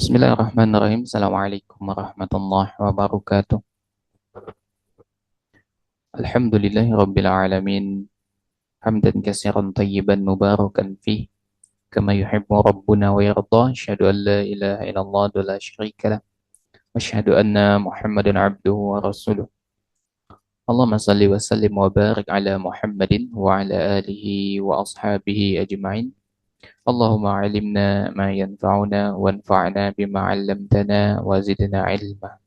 Bismillahirrahmanirrahim. Assalamualaikum warahmatullahi wabarakatuh. Alhamdulillahi rabbil alamin. Hamdan katsiran tayyiban mubarakan fih. Kama yuhibbu rabbuna wa yarda. Asyhadu an la ilaha illallah wa la syarika lah. Wa asyhadu anna Muhammadan abduhu wa rasuluh. Allahumma salli wa sallim wa barik ala Muhammadin wa ala alihi wa ashabihi ajma'in. Allahumma alimna ma yanfa'una wanfa'na bima 'allamtana wa zidna ilma.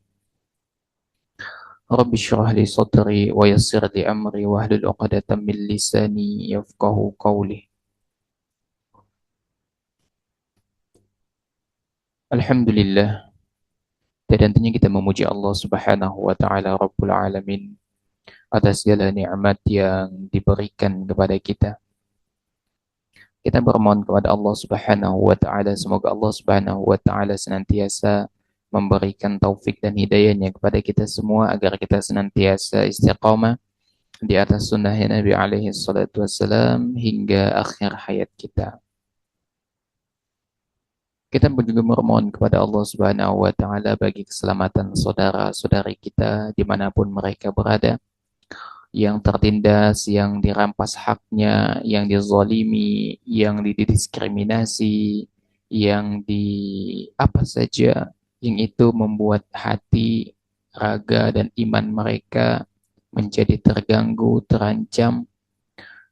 رب اشرح لي صدري ويسر لي أمري واحلل عقدة من لساني يفقه قولي. Alhamdulillah, dan tentunya kita memuji Allah Subhanahu wa taala Rabbul Alamin atas segala nikmat yang diberikan kepada kita. Kita bermohon kepada Allah Subhanahu wa taala semoga Allah Subhanahu wa taala senantiasa memberikan taufik dan hidayahnya kepada kita semua agar kita senantiasa istiqamah di atas sunnahnya Nabi alaihi salatu wassalam hingga akhir hayat kita. Kita juga memohon kepada Allah Subhanahu wa taala bagi keselamatan saudara-saudari kita dimanapun mereka berada, yang tertindas, yang dirampas haknya, yang dizalimi, yang didiskriminasi, yang di apa saja yang itu membuat hati, raga dan iman mereka menjadi terganggu, terancam.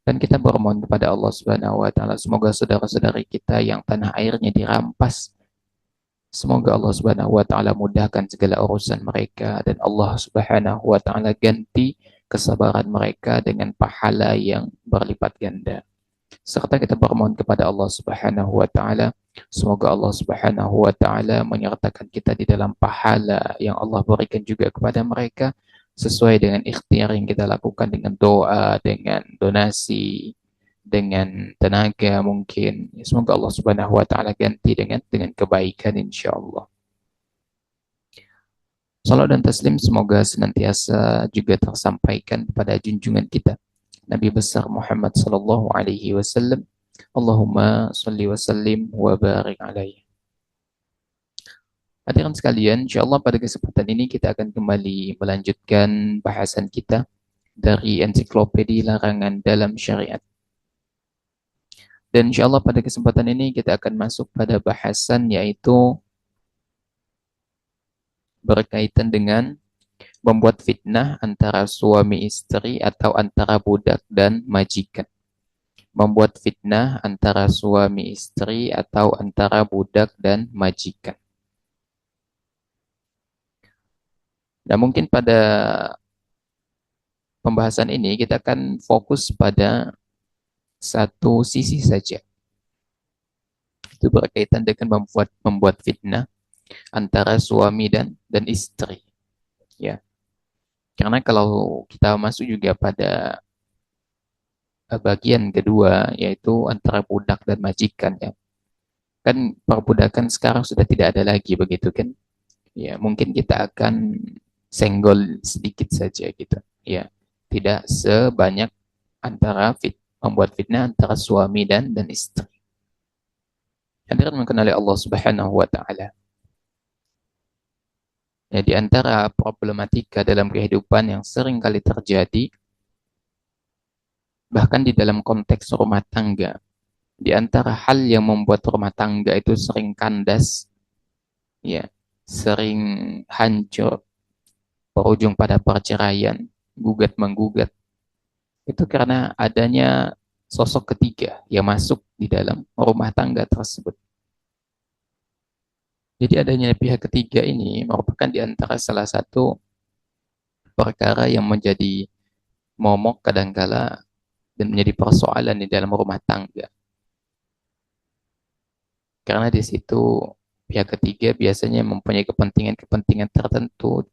Dan kita bermohon kepada Allah Subhanahu wa taala semoga saudara-saudari kita yang tanah airnya dirampas, semoga Allah Subhanahu wa taala mudahkan segala urusan mereka dan Allah Subhanahu wa taala ganti kesabaran mereka dengan pahala yang berlipat ganda. Serta kita bermohon kepada Allah Subhanahu wa taala semoga Allah Subhanahu wa taala menyertakan kita di dalam pahala yang Allah berikan juga kepada mereka sesuai dengan ikhtiar yang kita lakukan dengan doa, dengan donasi, dengan tenaga mungkin. Semoga Allah Subhanahu wa taala ganti dengan kebaikan insyaallah. Salam dan taslim semoga senantiasa juga tersampaikan kepada junjungan kita Nabi besar Muhammad sallallahu alaihi wasallam. Allahumma salli wa sallim wa barik alaihi. Hadirin sekalian, insyaallah pada kesempatan ini kita akan kembali melanjutkan bahasan kita dari ensiklopedia larangan dalam syariat. Dan insyaallah pada kesempatan ini kita akan masuk pada bahasan yaitu berkaitan dengan membuat fitnah antara suami istri atau antara budak dan majikan. Membuat fitnah antara suami istri atau antara budak dan majikan. Nah, mungkin pada pembahasan ini kita akan fokus pada satu sisi saja. Itu berkaitan dengan membuat fitnah antara suami dan istri. Ya. Karena kalau kita masuk juga pada bagian kedua yaitu antara budak dan majikan ya. Kan perbudakan sekarang sudah tidak ada lagi begitu kan? Ya, mungkin kita akan senggol sedikit saja gitu. Ya, tidak sebanyak membuat fitnah antara suami dan istri. Hadirin mengenali Allah Subhanahu wa taala. Ya, di antara problematika dalam kehidupan yang sering kali terjadi bahkan di dalam konteks rumah tangga, di antara hal yang membuat rumah tangga itu sering kandas, ya, sering hancur, berujung pada perceraian, gugat menggugat, itu karena adanya sosok ketiga yang masuk di dalam rumah tangga tersebut. Jadi adanya pihak ketiga ini merupakan di antara salah satu perkara yang menjadi momok kadangkala dan menjadi persoalan di dalam rumah tangga. Karena di situ pihak ketiga biasanya mempunyai kepentingan-kepentingan tertentu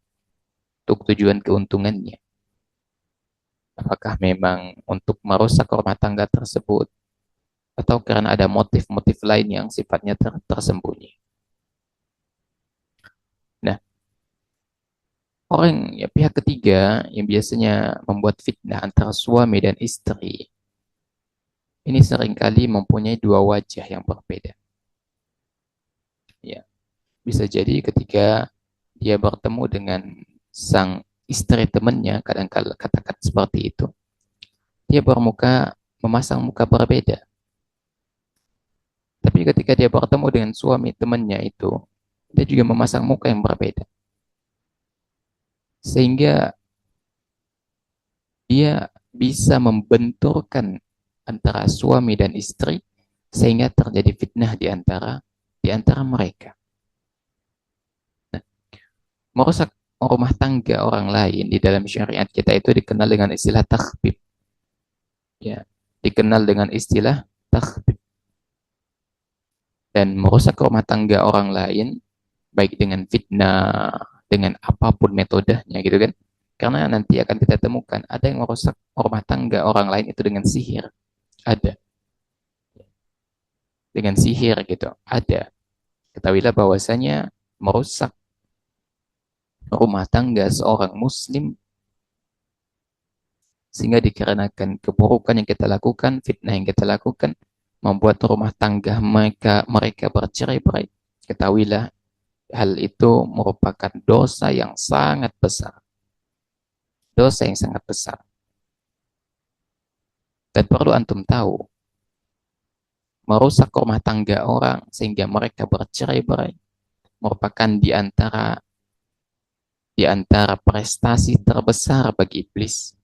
untuk tujuan keuntungannya. Apakah memang untuk merusak rumah tangga tersebut atau karena ada motif-motif lain yang sifatnya tersembunyi. Nah, pihak ketiga yang biasanya membuat fitnah antara suami dan istri ini seringkali mempunyai dua wajah yang berbeda. Ya. Bisa jadi ketika dia bertemu dengan sang istri temannya, kadang-kala katakan seperti itu, dia bermuka memasang muka berbeda. Tapi ketika dia bertemu dengan suami temannya itu, dia juga memasang muka yang berbeda. Sehingga dia bisa membenturkan antara suami dan istri sehingga terjadi fitnah di antara mereka. Merusak rumah tangga orang lain di dalam syariat kita itu dikenal dengan istilah takhbib, ya, dikenal dengan istilah takhbib. Dan merusak rumah tangga orang lain baik dengan fitnah, dengan apapun metodenya gitu kan. Karena nanti akan kita temukan ada yang merusak rumah tangga orang lain itu dengan sihir, ada. Dengan sihir gitu, ada. Ketahuilah bahwasanya merusak rumah tangga seorang muslim sehingga dikarenakan keburukan yang kita lakukan, fitnah yang kita lakukan, membuat rumah tangga mereka bercerai-berai. Ketahuilah hal itu merupakan dosa yang sangat besar. Dosa yang sangat besar. Dan perlu antum tahu, merusak rumah tangga orang sehingga mereka bercerai-berai merupakan di antara prestasi terbesar bagi iblis.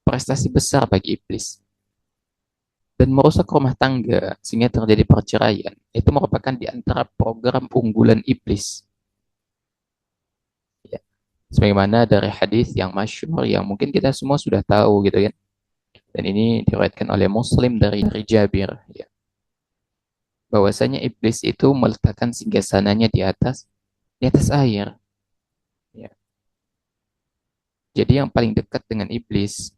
Prestasi besar bagi iblis. Dan merusak rumah tangga sehingga terjadi perceraian itu merupakan di antara program unggulan iblis. Ya. Sebagaimana dari hadis yang masyhur yang mungkin kita semua sudah tahu gitu kan. Dan ini diriwayatkan oleh Muslim dari Jabir, ya. Bahwasanya iblis itu meletakkan singgasananya di atas air. Ya. Jadi yang paling dekat dengan iblis,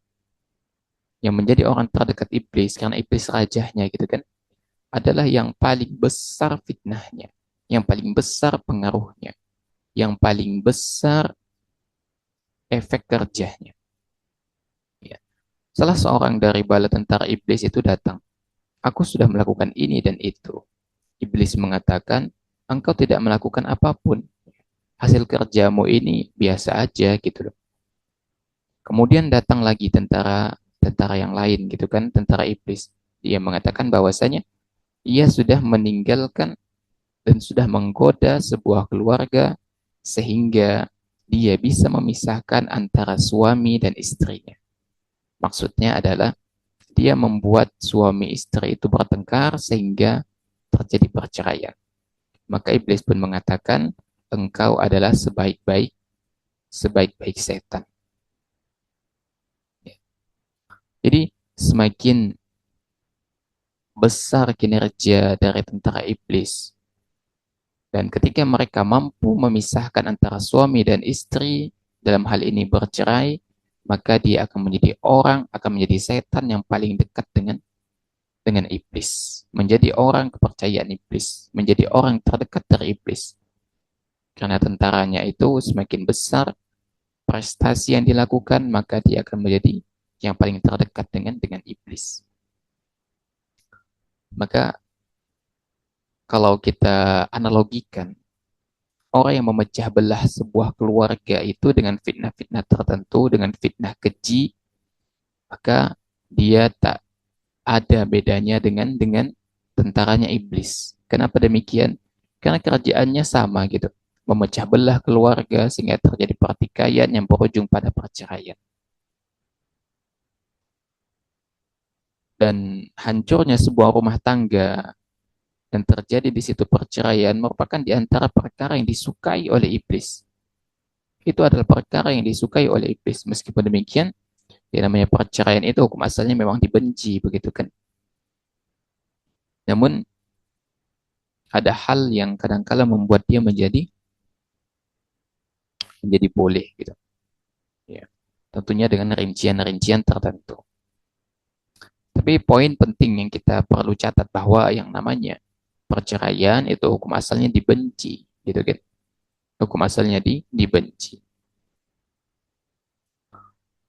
yang menjadi orang terdekat iblis karena iblis rajahnya gitu kan, adalah yang paling besar fitnahnya, yang paling besar pengaruhnya, yang paling besar efek kerjanya. Ya. Salah seorang dari bala tentara iblis itu datang. Aku sudah melakukan ini dan itu. Iblis mengatakan, engkau tidak melakukan apapun. Hasil kerjamu ini biasa aja gitu loh. Kemudian datang lagi tentara yang lain gitu kan, tentara iblis. Dia mengatakan bahwasanya ia sudah meninggalkan dan sudah menggoda sebuah keluarga sehingga dia bisa memisahkan antara suami dan istrinya. Maksudnya adalah dia membuat suami istri itu bertengkar sehingga terjadi perceraian. Maka iblis pun mengatakan, engkau adalah sebaik-baik setan. Jadi semakin besar kinerja dari tentara iblis, dan ketika mereka mampu memisahkan antara suami dan istri, dalam hal ini bercerai, maka dia akan menjadi setan yang paling dekat dengan iblis, menjadi orang kepercayaan iblis, menjadi orang terdekat dari iblis. Karena tentaranya itu semakin besar prestasi yang dilakukan, maka dia akan menjadi yang paling terdekat dengan iblis. Maka kalau kita analogikan, orang yang memecah belah sebuah keluarga itu dengan fitnah-fitnah tertentu, dengan fitnah keji, maka dia tak ada bedanya dengan tentaranya iblis. Kenapa demikian? Karena kerjaannya sama gitu, memecah belah keluarga sehingga terjadi pertikaian yang berujung pada perceraian. Dan hancurnya sebuah rumah tangga dan terjadi di situ perceraian merupakan di antara perkara yang disukai oleh iblis. Itu adalah perkara yang disukai oleh iblis. Meskipun demikian, yang namanya perceraian itu hukum asalnya memang dibenci, begitu kan. Namun ada hal yang kadangkala membuat dia menjadi boleh gitu. Ya. Tentunya dengan rincian-rincian tertentu. Tapi poin penting yang kita perlu catat bahwa yang namanya perceraian itu hukum asalnya dibenci, gitu kan. Hukum asalnya dibenci.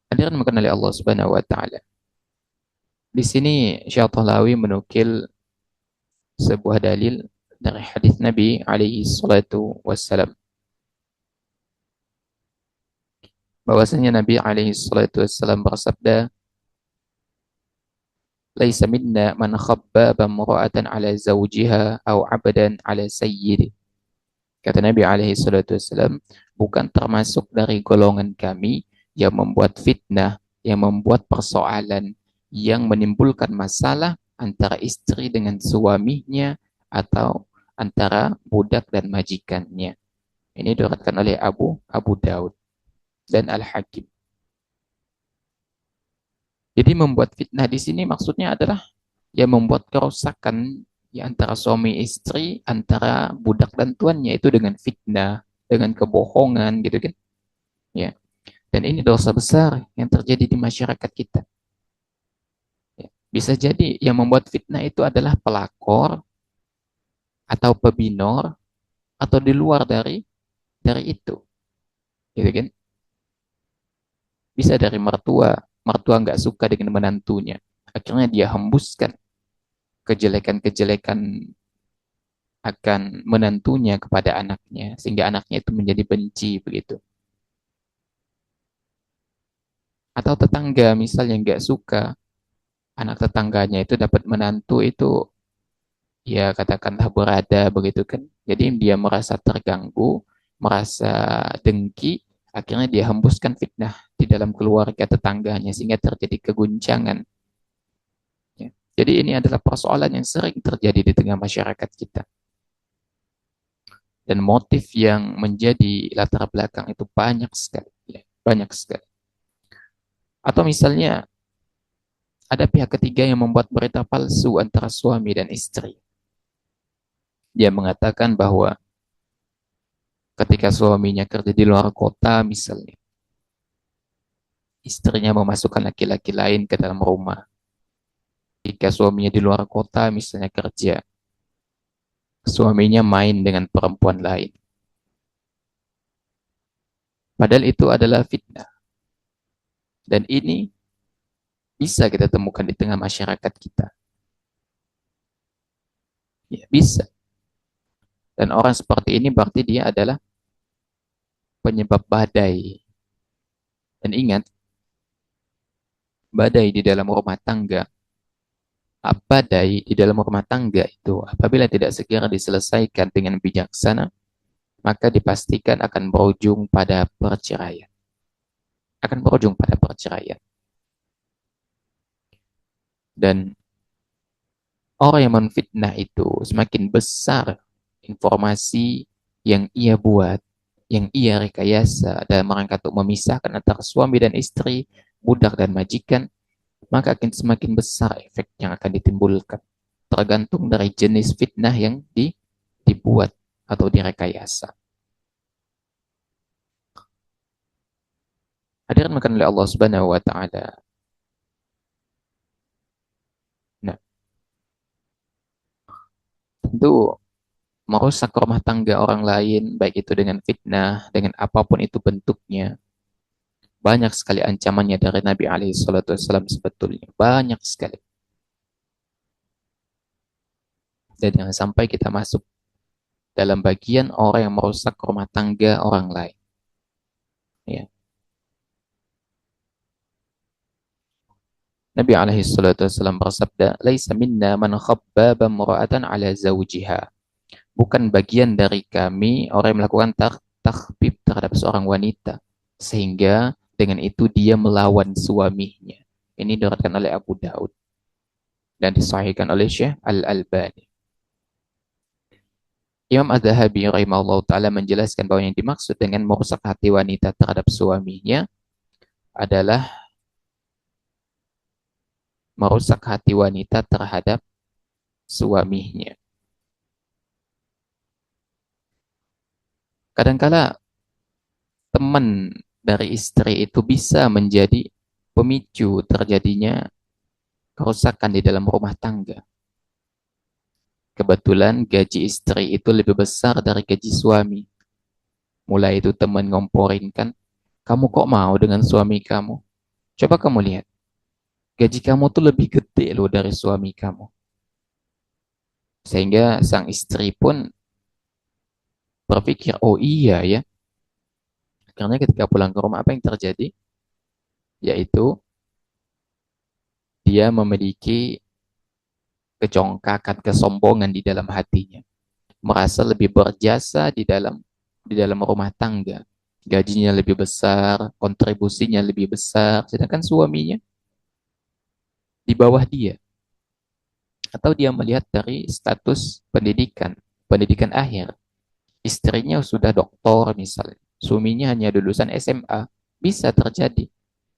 Hadirin mengenali Allah Subhanahu wa taala. Di sini Syekh Tahlawi menukil sebuah dalil dari hadis Nabi alaihi salatu wassalam, bahwasanya Nabi alaihi salatu wassalam bersabda, "Laisa minna man khabbaba imra'atan ala zawjiha aw 'abdan ala sayyidi." Kata Nabi alaihi salatu wassalam, bukan termasuk dari golongan kami yang membuat fitnah, yang membuat persoalan, yang menimbulkan masalah antara istri dengan suaminya atau antara budak dan majikannya. Ini diriwayatkan oleh Abu Daud dan Al-Hakim. Jadi membuat fitnah di sini maksudnya adalah yang membuat kerusakan di antara suami istri, antara budak dan tuannya itu dengan fitnah, dengan kebohongan gitu kan. Ya. Dan ini dosa besar yang terjadi di masyarakat kita. Ya. Bisa jadi yang membuat fitnah itu adalah pelakor atau pebinor atau di luar dari itu. Gitu kan? Bisa dari mertua, mertua nggak suka dengan menantunya. Akhirnya dia hembuskan kejelekan-kejelekan akan menantunya kepada anaknya, sehingga anaknya itu menjadi benci begitu. Atau tetangga misalnya nggak suka anak tetangganya itu dapat menantu itu, ya katakanlah berada begitu kan. Jadi dia merasa terganggu, merasa dengki, akhirnya dia hembuskan fitnah di dalam keluarga tetangganya sehingga terjadi keguncangan. Ya. Jadi ini adalah persoalan yang sering terjadi di tengah masyarakat kita. Dan motif yang menjadi latar belakang itu banyak sekali. Ya, banyak sekali. Atau misalnya ada pihak ketiga yang membuat berita palsu antara suami dan istri. Dia mengatakan bahwa ketika suaminya kerja di luar kota misalnya, istrinya memasukkan laki-laki lain ke dalam rumah. Jika suaminya di luar kota misalnya kerja, suaminya main dengan perempuan lain. Padahal itu adalah fitnah. Dan ini bisa kita temukan di tengah masyarakat kita. Ya, bisa. Dan orang seperti ini berarti dia adalah penyebab badai. Dan ingat, badai di dalam rumah tangga, badai di dalam rumah tangga itu apabila tidak segera diselesaikan dengan bijaksana, maka dipastikan akan berujung pada perceraian. Akan berujung pada perceraian. Dan orang yang menfitnah itu semakin besar informasi yang ia buat, yang ia rekayasa dalam rangka untuk memisahkan antara suami dan istri, budak dan majikan, maka akan semakin besar efek yang akan ditimbulkan. Tergantung dari jenis fitnah yang dibuat atau direkayasa. Hadirin makan oleh Allah Subhanahu wa taala. Nah, tentu merusak rumah tangga orang lain, baik itu dengan fitnah, dengan apapun itu bentuknya, banyak sekali ancamannya dari Nabi alaihi salatu wasallam sebetulnya. Banyak sekali. Dan jangan sampai kita masuk dalam bagian orang yang merusak rumah tangga orang lain. Ya. Nabi alaihi salatu wasallam bersabda, "Laisa minna man khabbaba imra'atan ala zawjiha." Bukan bagian dari kami orang yang melakukan takhbib terhadap seorang wanita sehingga dengan itu dia melawan suaminya. Ini diriwayatkan oleh Abu Daud dan disahihkan oleh Syekh Al-Albani. Imam Az-Zahabi rahimahullah ta'ala menjelaskan bahwa yang dimaksud dengan merusak hati wanita terhadap suaminya adalah merusak hati wanita terhadap suaminya. Kadangkala teman dari istri itu bisa menjadi pemicu terjadinya kerusakan di dalam rumah tangga. Kebetulan gaji istri itu lebih besar dari gaji suami. Mulai itu teman ngomporin kan, kamu kok mau dengan suami kamu? Coba kamu lihat, gaji kamu tuh lebih gede loh dari suami kamu. Sehingga sang istri pun berpikir, oh iya ya, karena ketika pulang ke rumah apa yang terjadi? Yaitu dia memiliki kecongkakan, kesombongan di dalam hatinya, merasa lebih berjasa di dalam rumah tangga. Gajinya lebih besar, kontribusinya lebih besar, sedangkan suaminya di bawah dia. Atau dia melihat dari status pendidikan, pendidikan akhir. Istrinya sudah doktor misalnya, suaminya hanya lulusan SMA, bisa terjadi.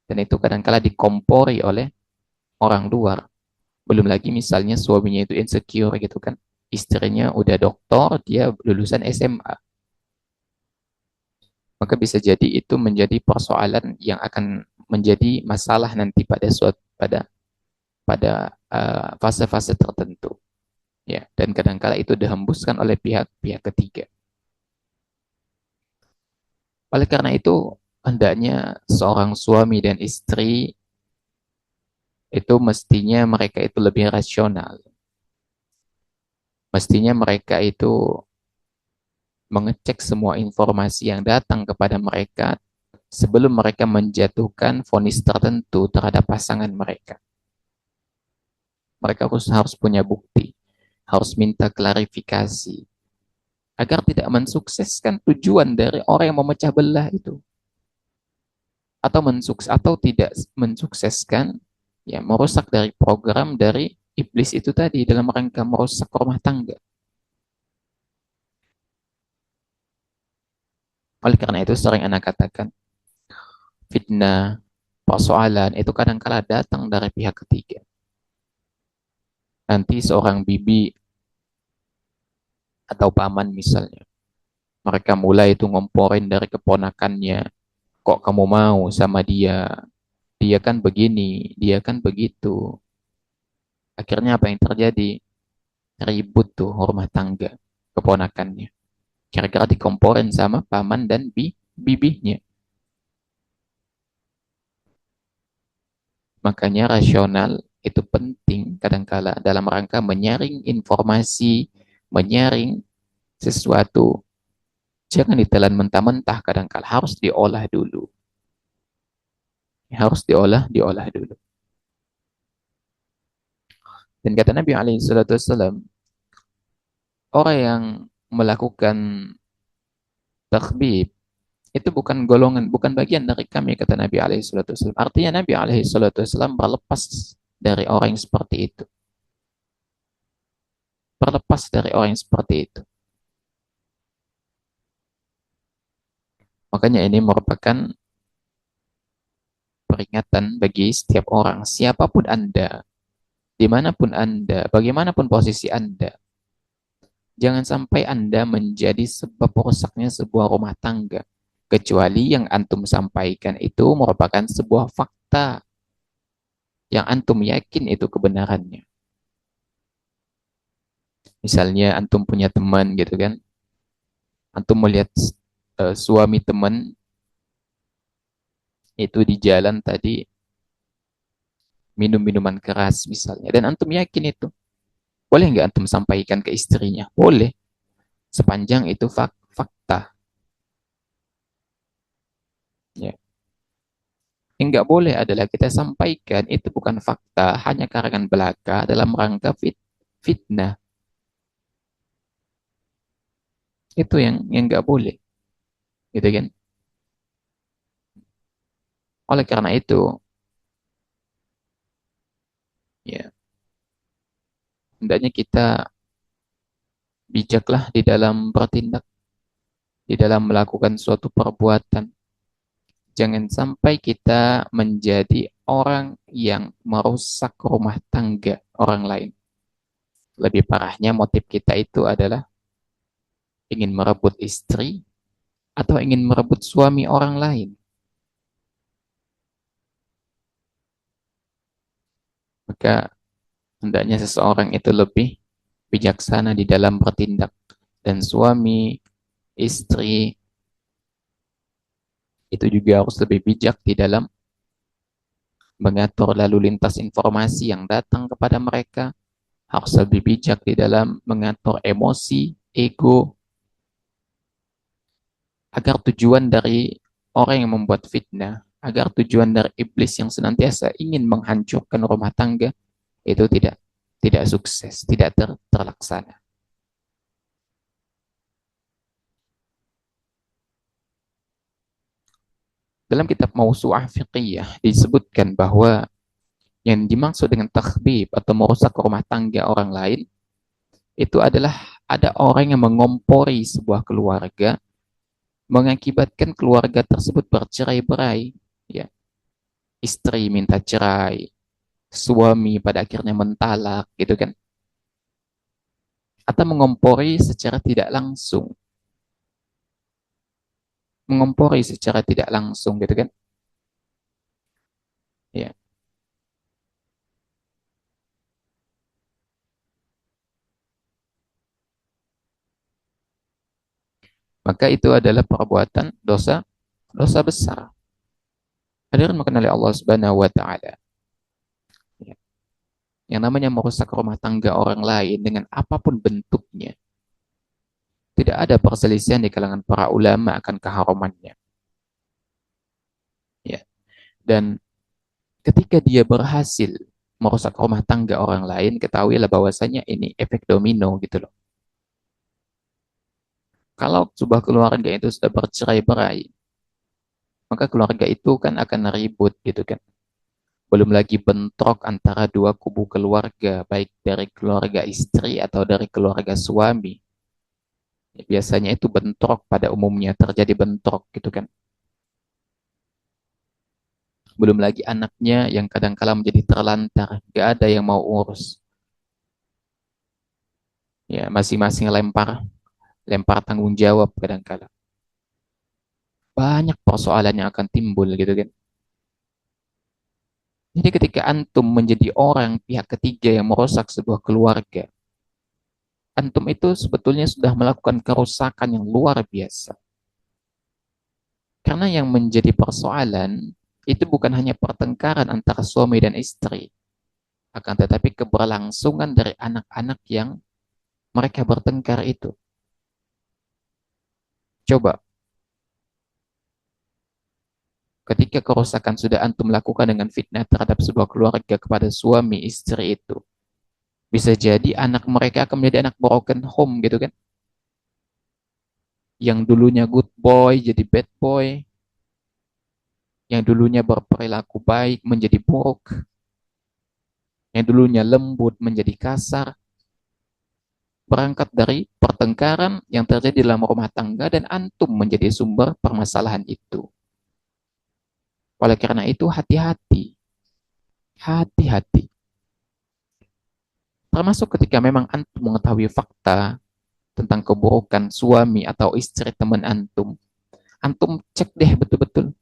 Dan itu kadangkala dikompori oleh orang luar. Belum lagi misalnya suaminya itu insecure gitu kan. Istrinya udah doktor, dia lulusan SMA. Maka bisa jadi itu menjadi persoalan yang akan menjadi masalah nanti pada fase-fase tertentu. Ya, dan kadangkala itu dihembuskan oleh pihak-pihak ketiga. Oleh karena itu, hendaknya seorang suami dan istri itu mestinya mereka itu lebih rasional. Mestinya mereka itu mengecek semua informasi yang datang kepada mereka sebelum mereka menjatuhkan vonis tertentu terhadap pasangan mereka. Mereka harus punya bukti, harus minta klarifikasi, agar tidak mensukseskan tujuan dari orang yang memecah belah itu, atau tidak mensukseskan, ya, merusak dari program dari iblis itu tadi dalam rangka merusak rumah tangga. Oleh karena itu sering anak katakan, fitnah, persoalan itu kadang-kala datang dari pihak ketiga. Nanti seorang bibi atau paman misalnya, mereka mulai itu ngomporin dari keponakannya, kok kamu mau sama dia, dia kan begini, dia kan begitu. Akhirnya apa yang terjadi? Ribut tuh rumah tangga keponakannya. Kira-kira dikomporin sama paman dan bibihnya. Makanya rasional itu penting kadangkala dalam rangka menyaring informasi, menyaring sesuatu. Jangan ditelan mentah-mentah kadangkala, harus diolah dulu. Harus diolah dulu. Dan kata Nabi SAW, orang yang melakukan takbib itu bukan golongan, bukan bagian dari kami, kata Nabi SAW. Artinya Nabi SAW berlepas dari orang yang seperti itu. Berlepas dari orang yang seperti itu. Makanya ini merupakan peringatan bagi setiap orang, siapapun Anda, dimanapun Anda, bagaimanapun posisi Anda. Jangan sampai Anda menjadi sebab rusaknya sebuah rumah tangga. Kecuali yang antum sampaikan itu merupakan sebuah fakta yang antum yakin itu kebenarannya. Misalnya antum punya teman gitu kan, antum melihat suami teman itu di jalan tadi minum minuman keras misalnya, dan antum yakin itu, boleh nggak antum sampaikan ke istrinya? Boleh, sepanjang itu fakta. Ya. Yang nggak boleh adalah kita sampaikan itu bukan fakta, hanya karangan belaka dalam rangka fitnah. Itu yang nggak boleh, gitu kan? Oleh karena itu, ya, hendaknya kita bijaklah di dalam bertindak, di dalam melakukan suatu perbuatan. Jangan sampai kita menjadi orang yang merusak rumah tangga orang lain. Lebih parahnya motif kita itu adalah ingin merebut istri atau ingin merebut suami orang lain. Maka hendaknya seseorang itu lebih bijaksana di dalam bertindak. Dan suami, istri, itu juga harus lebih bijak di dalam mengatur lalu lintas informasi yang datang kepada mereka, harus lebih bijak di dalam mengatur emosi, ego, agar tujuan dari orang yang membuat fitnah, agar tujuan dari iblis yang senantiasa ingin menghancurkan rumah tangga itu tidak sukses, tidak terlaksana. Dalam kitab Mausu'ah Fiqhiyah disebutkan bahwa yang dimaksud dengan takhbib atau merusak rumah tangga orang lain itu adalah ada orang yang mengompori sebuah keluarga, mengakibatkan keluarga tersebut bercerai-berai, ya. Istri minta cerai, suami pada akhirnya mentalak, gitu kan? Atau mengompori secara tidak langsung, mengompori secara tidak langsung, gitu kan? Ya, maka itu adalah perbuatan dosa dosa besar. Hadirin makan oleh Allah Subhanahu wa taala. Ya. Yang namanya merusak rumah tangga orang lain dengan apapun bentuknya, tidak ada perselisihan di kalangan para ulama akan keharumannya. Ya. Dan ketika dia berhasil merusak rumah tangga orang lain, ketahuilah bahwasanya ini efek domino gitu loh. Kalau sebuah keluarga itu sudah bercerai-berai, maka keluarga itu kan akan ribut gitu kan. Belum lagi bentrok antara dua kubu keluarga, baik dari keluarga istri atau dari keluarga suami. Biasanya itu bentrok, pada umumnya terjadi bentrok gitu kan. Belum lagi anaknya yang kadang-kala menjadi terlantar, gak ada yang mau urus. Ya, masing-masing lempar lempar tanggung jawab kadang-kala. Banyak persoalan yang akan timbul gitu kan. Jadi ketika antum menjadi orang pihak ketiga yang merusak sebuah keluarga, antum itu sebetulnya sudah melakukan kerusakan yang luar biasa. Karena yang menjadi persoalan itu bukan hanya pertengkaran antara suami dan istri, akan tetapi keberlangsungan dari anak-anak yang mereka bertengkar itu. Coba, ketika kerusakan sudah antum lakukan dengan fitnah terhadap sebuah keluarga kepada suami istri itu, bisa jadi anak mereka akan menjadi anak broken home gitu kan. Yang dulunya good boy jadi bad boy, yang dulunya berperilaku baik menjadi buruk, yang dulunya lembut menjadi kasar, berangkat dari pertengkaran yang terjadi dalam rumah tangga dan antum menjadi sumber permasalahan itu. Oleh karena itu hati-hati, hati-hati. Termasuk ketika memang antum mengetahui fakta tentang keburukan suami atau istri teman antum, antum cek deh betul-betul.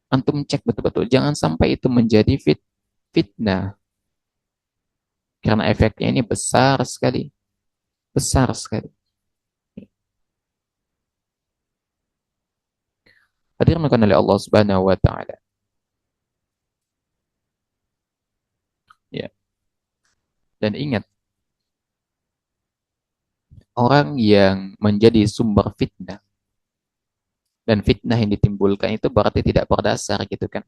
Antum cek betul-betul. Jangan sampai itu menjadi fitnah. Karena efeknya ini besar sekali. Besar sekali. Hadirkan oleh Allah Subhanahu wa taala. Ya. Dan ingat, orang yang menjadi sumber fitnah dan fitnah yang ditimbulkan itu berarti tidak berdasar gitu kan.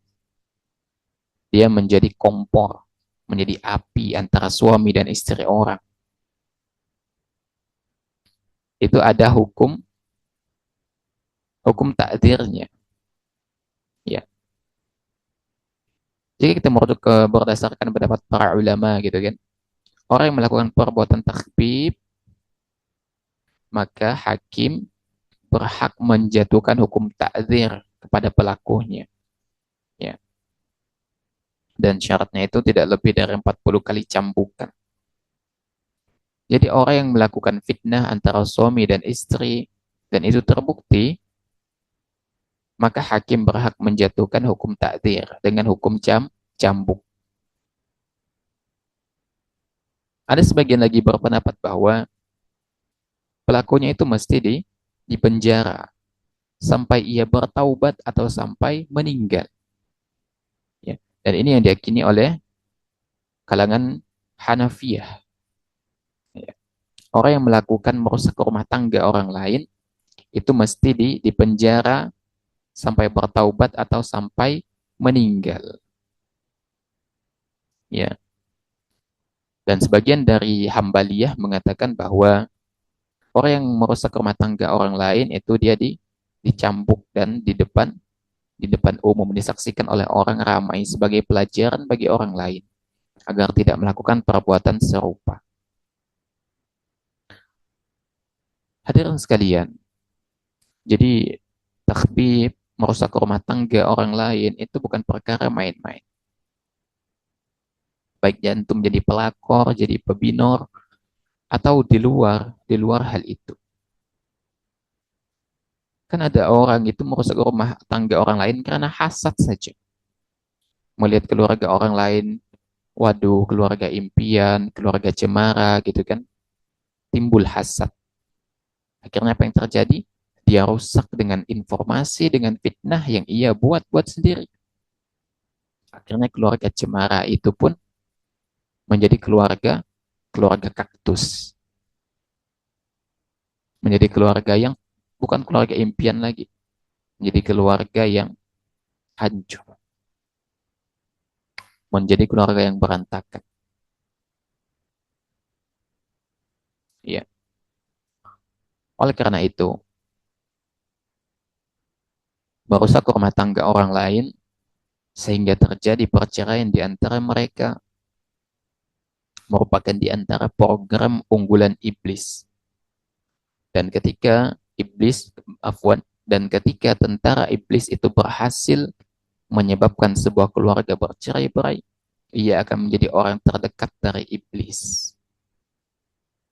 Dia menjadi kompor, menjadi api antara suami dan istri orang. Itu ada hukum takdirnya. Ya. Jadi kita merujuk ke berdasarkan pendapat para ulama gitu kan. Orang yang melakukan perbuatan takbib, maka hakim berhak menjatuhkan hukum takzir kepada pelakunya. Ya. Dan syaratnya itu tidak lebih dari 40 kali cambukan. Jadi orang yang melakukan fitnah antara suami dan istri dan itu terbukti, maka hakim berhak menjatuhkan hukum takzir dengan hukum cambuk. Ada sebagian lagi berpendapat bahwa pelakunya itu mesti di penjara sampai ia bertaubat atau sampai meninggal. Ya. Dan ini yang diyakini oleh kalangan Hanafiyah. Ya. Orang yang melakukan merusak rumah tangga orang lain itu mesti dipenjara sampai bertaubat atau sampai meninggal. Ya. Dan sebagian dari Hambaliyah mengatakan bahwa orang yang merusak rumah tangga orang lain itu dia dicambuk dan di depan umum disaksikan oleh orang ramai sebagai pelajaran bagi orang lain agar tidak melakukan perbuatan serupa. Hadirin sekalian, jadi takbib merusak rumah tangga orang lain itu bukan perkara main-main. Baik jantung jadi pelakor, jadi pebinor, atau di luar hal itu. Kan ada orang itu merusak rumah tangga orang lain karena hasad saja. Melihat keluarga orang lain, waduh, keluarga impian, keluarga cemara gitu kan, timbul hasad. Akhirnya apa yang terjadi? Dia rusak dengan informasi, dengan fitnah yang ia buat-buat sendiri. Akhirnya keluarga cemara itu pun menjadi keluarga kaktus. Menjadi keluarga yang bukan keluarga impian lagi. Menjadi keluarga yang hancur. Menjadi keluarga yang berantakan. Ya. Oleh karena itu, merusak rumah tangga orang lain sehingga terjadi perceraian di antara mereka merupakan di antara program unggulan iblis. Dan ketika dan ketika tentara iblis itu berhasil menyebabkan sebuah keluarga bercerai-berai, ia akan menjadi orang terdekat dari iblis.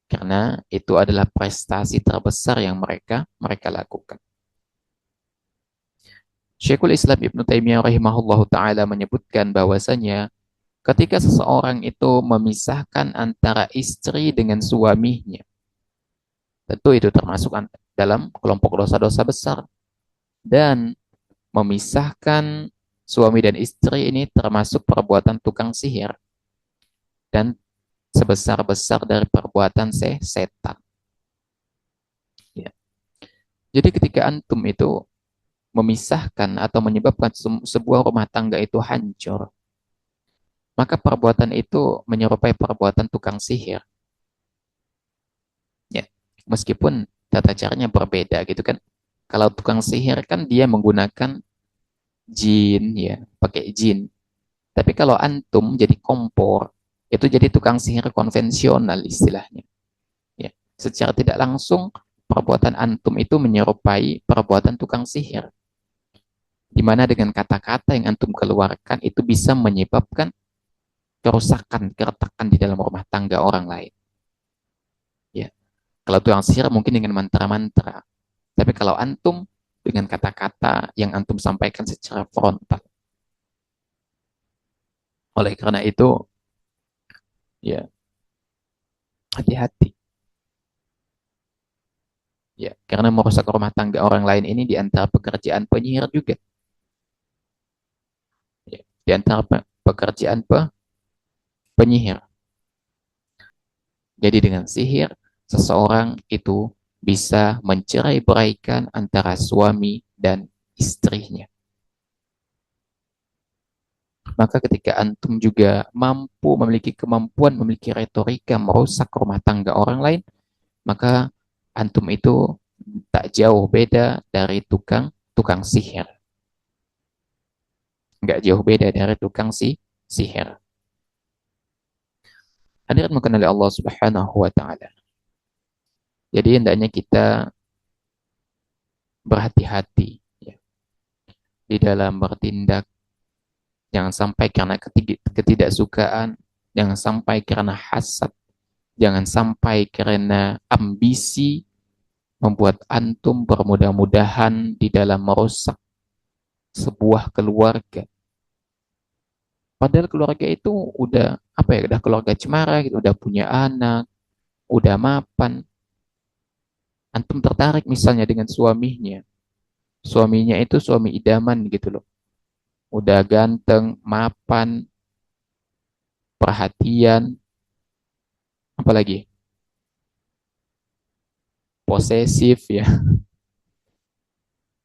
Karena itu adalah prestasi terbesar yang mereka lakukan. Syekhul Islam Ibnu Taimiyah rahimahullahu taala menyebutkan bahwasanya ketika seseorang itu memisahkan antara istri dengan suaminya, tentu itu termasuk dalam kelompok dosa-dosa besar. Dan memisahkan suami dan istri ini termasuk perbuatan tukang sihir. Dan sebesar-besar dari perbuatan setan. Ya. Jadi ketika antum itu memisahkan atau menyebabkan sebuah rumah tangga itu hancur, maka perbuatan itu menyerupai perbuatan tukang sihir. Ya. Meskipun tata caranya berbeda gitu kan. Kalau tukang sihir kan dia menggunakan jin ya, pakai jin. Tapi kalau antum jadi kompor, itu jadi tukang sihir konvensional istilahnya. Ya. Secara tidak langsung perbuatan antum itu menyerupai perbuatan tukang sihir. Di mana dengan kata-kata yang antum keluarkan itu bisa menyebabkan kerusakan, keretakan di dalam rumah tangga orang lain. Ya. Kalau tukang sihir mungkin dengan mantra-mantra. Tapi kalau antum dengan kata-kata yang antum sampaikan secara frontal. Oleh karena itu, ya hati-hati. Ya, karena merusak rumah tangga orang lain ini di antara pekerjaan penyihir juga. Ya, di antara pekerjaan penyihir. Jadi dengan sihir, seseorang itu bisa mencerai-beraikan antara suami dan istrinya. Maka ketika antum juga memiliki kemampuan, memiliki retorika merusak rumah tangga orang lain, maka antum itu tak jauh beda dari tukang tukang sihir. Nggak jauh beda dari tukang sihir. Hadirin mengenali Allah Subhanahu wa taala. Jadi hendaknya kita berhati-hati ya, di dalam bertindak. Jangan sampai karena ketidaksukaan, jangan sampai karena hasad, jangan sampai karena ambisi membuat antum bermudah-mudahan di dalam merusak sebuah keluarga. Padahal keluarga itu udah apa ya, udah keluarga cemara gitu, udah punya anak, udah mapan. Antum tertarik misalnya dengan suaminya. Suaminya itu suami idaman gitu loh. Udah ganteng, mapan, perhatian. Apalagi posesif ya.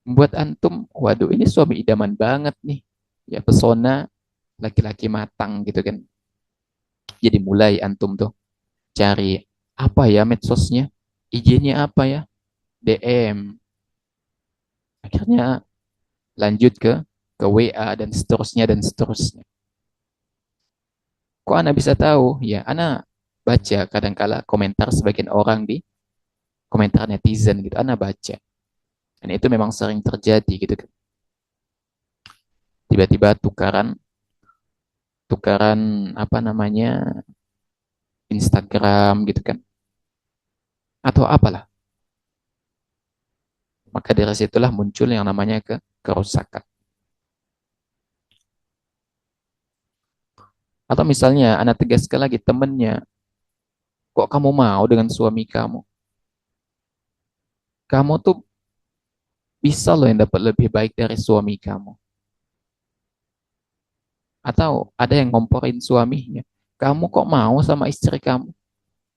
Buat antum, waduh ini suami idaman banget nih. Ya pesona laki-laki matang gitu kan. Jadi mulai antum tuh cari apa ya medsosnya, IG-nya apa ya, DM. Akhirnya lanjut ke WA dan seterusnya dan seterusnya. Kok Ana bisa tahu? Ya, Ana baca kadangkala komentar sebagian orang di komentar netizen gitu. Ana baca. Dan itu memang sering terjadi gitu kan. Tiba-tiba tukaran tukaran apa namanya Instagram gitu kan. Atau apalah. Maka dari situlah muncul yang namanya kerusakan. Atau misalnya Ana tegaskan lagi temennya, kok kamu mau dengan suami kamu? Kamu tuh bisa loh yang dapat lebih baik dari suami kamu. Atau ada yang ngomporin suaminya. Kamu kok mau sama istri kamu?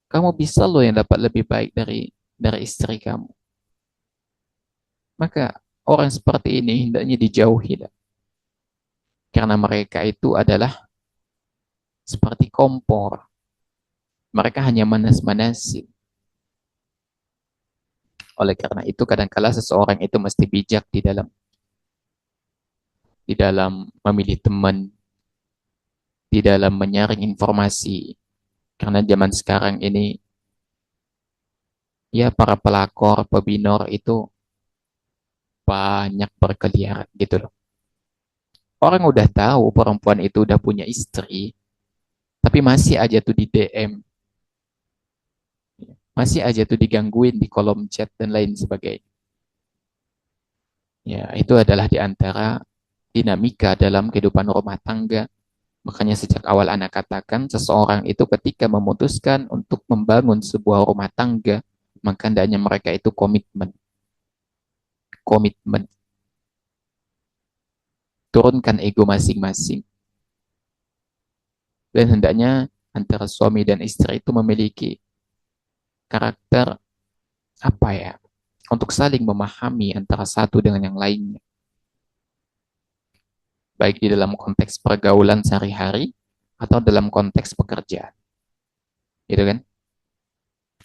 Kamu bisa loh yang dapat lebih baik dari istri kamu. Maka orang seperti ini hendaknya dijauhi. Karena mereka itu adalah seperti kompor. Mereka hanya manas-manasi. Oleh karena itu kadangkala seseorang itu mesti bijak di dalam memilih teman, di dalam menyaring informasi. Karena zaman sekarang ini ya para pelakor, pebinor itu banyak berkeliaran gitu loh. Orang udah tahu perempuan itu udah punya istri, tapi masih aja tuh di DM, masih aja tuh digangguin di kolom chat dan lain sebagainya. Ya, itu adalah di antara dinamika dalam kehidupan rumah tangga. Makanya sejak awal anak katakan, seseorang itu ketika memutuskan untuk membangun sebuah rumah tangga, maka hendaknya mereka itu komitmen. Komitmen. Turunkan ego masing-masing. Dan hendaknya antara suami dan istri itu memiliki karakter apa ya? Untuk saling memahami antara satu dengan yang lainnya. Baik di dalam konteks pergaulan sehari-hari atau dalam konteks pekerjaan. Gitu kan?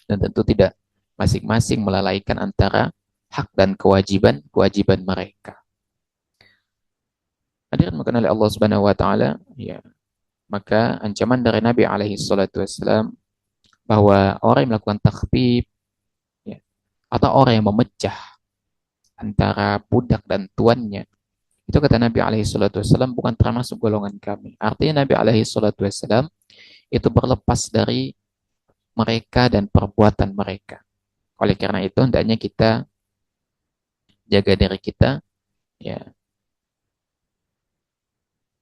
Dan tentu tidak masing-masing melalaikan antara hak dan kewajiban mereka. Hadirin makan oleh Allah Subhanahu wa taala, ya. Maka ancaman dari Nabi alaihi salatu wasallam bahwa orang yang melakukan takhfif ya, atau orang yang memecah antara budak dan tuannya, itu kata Nabi alaihi salatu wasallam bukan termasuk golongan kami. Artinya Nabi alaihi salatu wasallam itu berlepas dari mereka dan perbuatan mereka. Oleh karena itu hendaknya kita jaga diri kita, ya.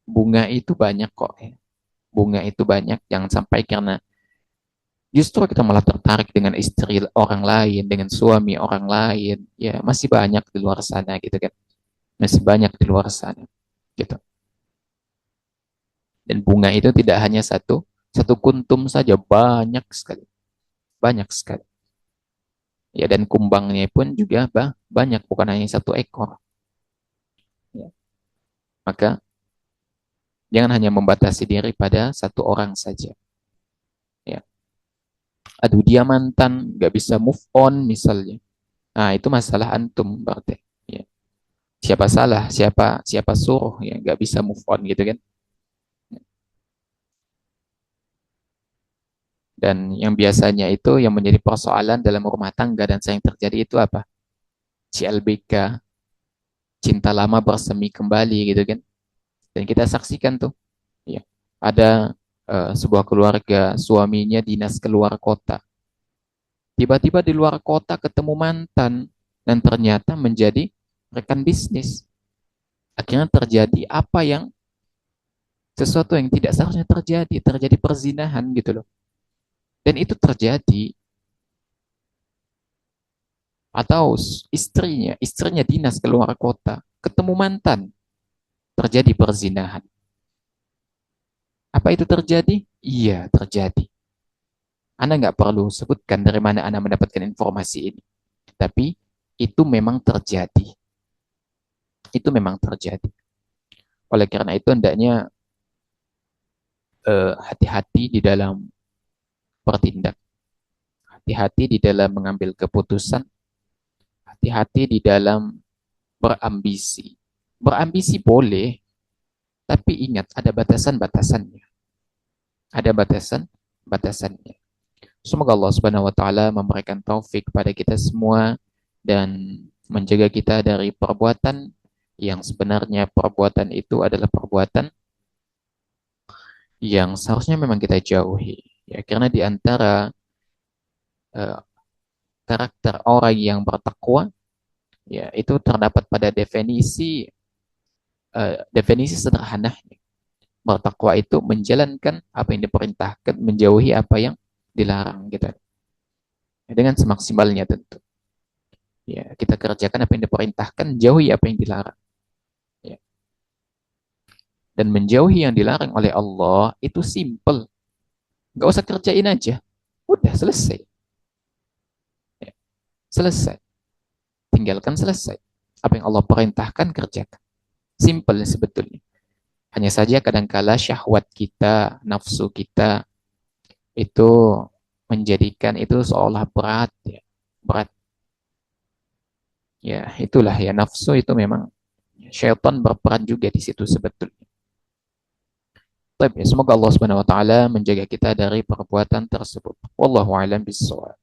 Bunga itu banyak kok ya. Bunga itu banyak, jangan sampai karena justru kita malah tertarik dengan istri orang lain, dengan suami orang lain. Ya, masih banyak di luar sana gitu kan. Masih banyak di luar sana gitu. Dan bunga itu tidak hanya satu satu kuntum saja, banyak sekali. Banyak sekali. Ya, dan kumbangnya pun juga banyak, bukan hanya satu ekor. Ya. Maka jangan hanya membatasi diri pada satu orang saja. Ya. Aduh, dia mantan, nggak bisa move on misalnya. Nah, itu masalah antum berarti. Ya. Siapa salah, siapa siapa suruh ya nggak bisa move on gitu kan. Dan yang biasanya itu yang menjadi persoalan dalam rumah tangga dan sering terjadi itu apa? CLBK, cinta lama bersemi kembali gitu kan. Dan kita saksikan tuh, ya. Ada sebuah keluarga suaminya dinas keluar kota. Tiba-tiba di luar kota ketemu mantan dan ternyata menjadi rekan bisnis. Akhirnya terjadi apa yang sesuatu yang tidak seharusnya terjadi, terjadi perzinahan gitu loh. Dan itu terjadi atau istrinya dinas keluar kota, ketemu mantan, terjadi perzinahan. Apa itu terjadi? Iya, terjadi. Anda nggak perlu sebutkan dari mana Anda mendapatkan informasi ini. Tapi itu memang terjadi. Itu memang terjadi. Oleh karena itu hendaknya hati-hati di dalam bertindak, hati-hati di dalam mengambil keputusan, hati-hati di dalam berambisi. Berambisi boleh, tapi ingat ada batasan-batasannya. Ada batasan-batasannya. Semoga Allah Subhanahu wa taala memberikan taufik kepada kita semua dan menjaga kita dari perbuatan yang sebenarnya perbuatan itu adalah perbuatan yang seharusnya memang kita jauhi. Ya, karena di antara eh, karakter orang yang bertakwa, ya itu terdapat pada definisi sederhananya. Bertakwa itu menjalankan apa yang diperintahkan, menjauhi apa yang dilarang gitu. Dengan semaksimalnya tentu. Ya, kita kerjakan apa yang diperintahkan, jauhi apa yang dilarang. Ya. Dan menjauhi yang dilarang oleh Allah itu simple. Gak usah kerjain aja. Udah selesai. Ya. Selesai. Tinggalkan selesai. Apa yang Allah perintahkan kerjakan. Simple sebetulnya. Hanya saja kadangkala syahwat kita, nafsu kita itu menjadikan itu seolah berat ya. Berat. Ya, itulah ya nafsu itu memang syaitan berperan juga di situ sebetulnya. Tapi semoga Allah Subhanahu wa taala menjaga kita dari perbuatan tersebut. Wallahu a'lam bishawab.